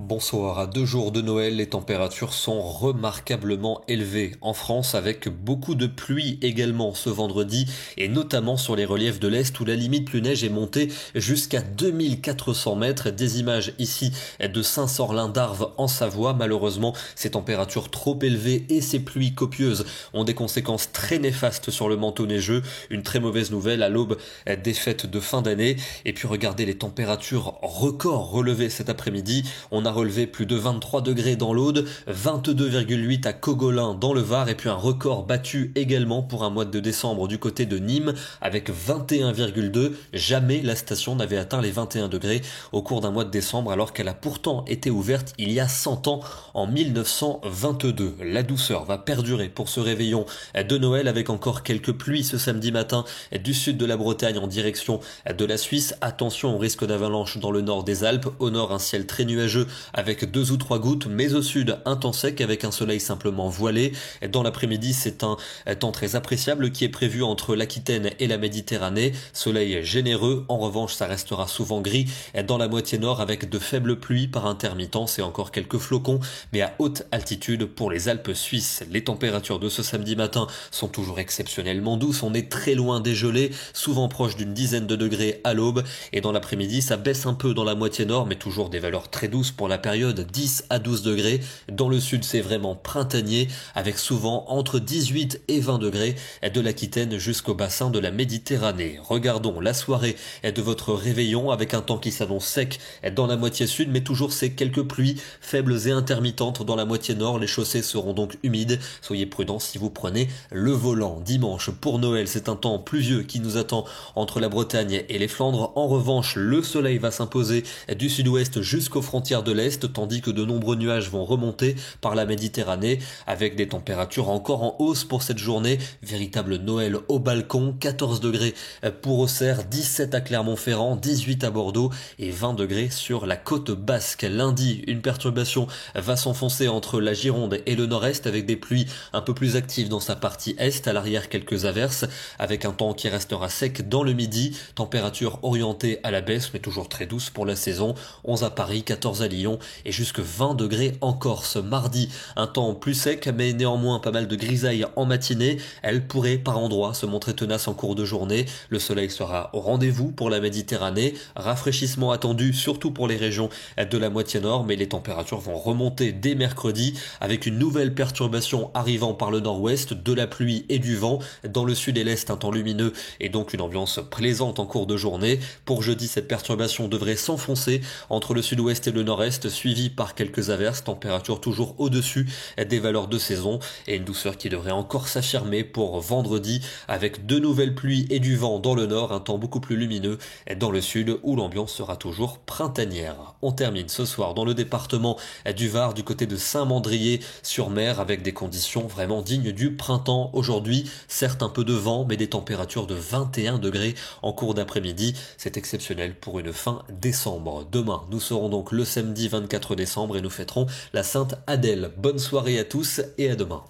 Bonsoir, à 2 jours de Noël, les températures sont remarquablement élevées en France avec beaucoup de pluie également ce vendredi et notamment sur les reliefs de l'Est où la limite pluie-neige est montée jusqu'à 2400 mètres. Des images ici de Saint-Sorlin-d'Arves en Savoie. Malheureusement, ces températures trop élevées et ces pluies copieuses ont des conséquences très néfastes sur le manteau neigeux. Une très mauvaise nouvelle à l'aube des fêtes de fin d'année. Et puis regardez les températures records relevées cet après-midi. On a relevé plus de 23 degrés dans l'Aude, 22,8 à Cogolin dans le Var et puis un record battu également pour un mois de décembre du côté de Nîmes avec 21,2. Jamais la station n'avait atteint les 21 degrés au cours d'un mois de décembre alors qu'elle a pourtant été ouverte il y a 100 ans en 1922. La douceur va perdurer pour ce réveillon de Noël avec encore quelques pluies ce samedi matin du sud de la Bretagne en direction de la Suisse. Attention au risque d'avalanche dans le nord des Alpes. Au nord, un ciel très nuageux avec 2 ou 3 gouttes, mais au sud, un temps sec avec un soleil simplement voilé. Dans l'après-midi, c'est un temps très appréciable qui est prévu entre l'Aquitaine et la Méditerranée. Soleil généreux, en revanche, ça restera souvent gris dans la moitié nord avec de faibles pluies par intermittence et encore quelques flocons, mais à haute altitude pour les Alpes suisses. Les températures de ce samedi matin sont toujours exceptionnellement douces. On est très loin des gelées, souvent proche d'une dizaine de degrés à l'aube. Et dans l'après-midi, ça baisse un peu dans la moitié nord, mais toujours des valeurs très douces pour la période, 10 à 12 degrés. Dans le sud, c'est vraiment printanier, avec souvent entre 18 et 20 degrés de l'Aquitaine jusqu'au bassin de la Méditerranée. Regardons la soirée de votre réveillon avec un temps qui s'annonce sec dans la moitié sud, mais toujours ces quelques pluies faibles et intermittentes dans la moitié nord. Les chaussées seront donc humides. Soyez prudents si vous prenez le volant. Dimanche, pour Noël, c'est un temps pluvieux qui nous attend entre la Bretagne et les Flandres. En revanche, le soleil va s'imposer du sud-ouest jusqu'aux frontières de l'Est, tandis que de nombreux nuages vont remonter par la Méditerranée avec des températures encore en hausse pour cette journée. Véritable Noël au balcon, 14 degrés pour Auxerre, 17 à Clermont-Ferrand, 18 à Bordeaux et 20 degrés sur la côte basque. Lundi, une perturbation va s'enfoncer entre la Gironde et le nord-est avec des pluies un peu plus actives dans sa partie est, à l'arrière quelques averses, avec un temps qui restera sec dans le midi, température orientée à la baisse mais toujours très douce pour la saison, 11 à Paris, 14 à Lyon et jusque 20 degrés en Corse. Mardi, un temps plus sec mais néanmoins pas mal de grisailles en matinée. Elle pourrait par endroits se montrer tenace en cours de journée. Le soleil sera au rendez-vous pour la Méditerranée. Rafraîchissement attendu surtout pour les régions de la moitié nord, mais les températures vont remonter dès mercredi avec une nouvelle perturbation arrivant par le nord-ouest, de la pluie et du vent. Dans le sud et l'est, un temps lumineux et donc une ambiance plaisante en cours de journée. Pour jeudi, cette perturbation devrait s'enfoncer entre le sud-ouest et le nord-est, suivi par quelques averses, température toujours au-dessus des valeurs de saison et une douceur qui devrait encore s'affirmer pour vendredi avec de nouvelles pluies et du vent dans le nord, un temps beaucoup plus lumineux dans le sud où l'ambiance sera toujours printanière. On termine ce soir dans le département du Var du côté de Saint-Mandrier-sur-Mer avec des conditions vraiment dignes du printemps. Aujourd'hui, certes un peu de vent mais des températures de 21 degrés en cours d'après-midi. C'est exceptionnel pour une fin décembre. Demain, nous serons donc le samedi 24 décembre et nous fêterons la Sainte Adèle. Bonne soirée à tous et à demain.